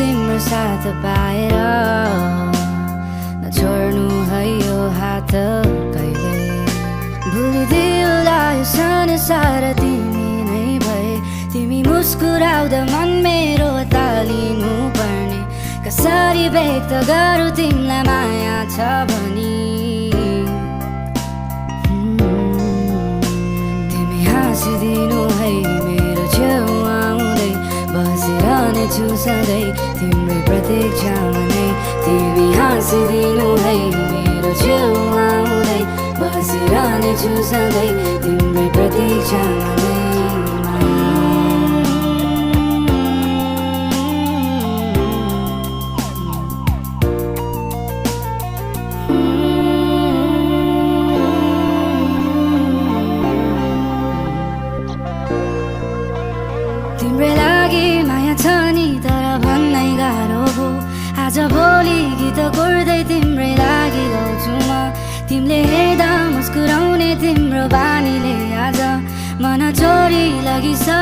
तिम्रो साथ पाएर नछोड्नु है यो हात कहिले भुलिदिउँला यो संसार तिमी नै भए तिमी मुस्कुराउँदा मन मेरो तालिनु पर्ने कसरी व्यक्त गरौँ तिमीलाई माया छ भनी तिमी हाँसिदिनु है मेरो छेउमा आउँदै बसिरहनेछु सधैँ तिम्रै प्रतीक्षामा नै तिमी हाँसिदिनु है मेरो छेउमा आउँदै बसिरहनेछु सधैँ तिम्रै प्रतीक्षामा नै तिम्रै लागि माया छ नि तर भन्नै गाह्रो हो आज भोलि गीत कोर्दै तिम्रै लागि गाउँछु म तिमीले हेर्दा मुस्कुराउने तिम्रो बानीले आज मन चोरी लगिसक्यो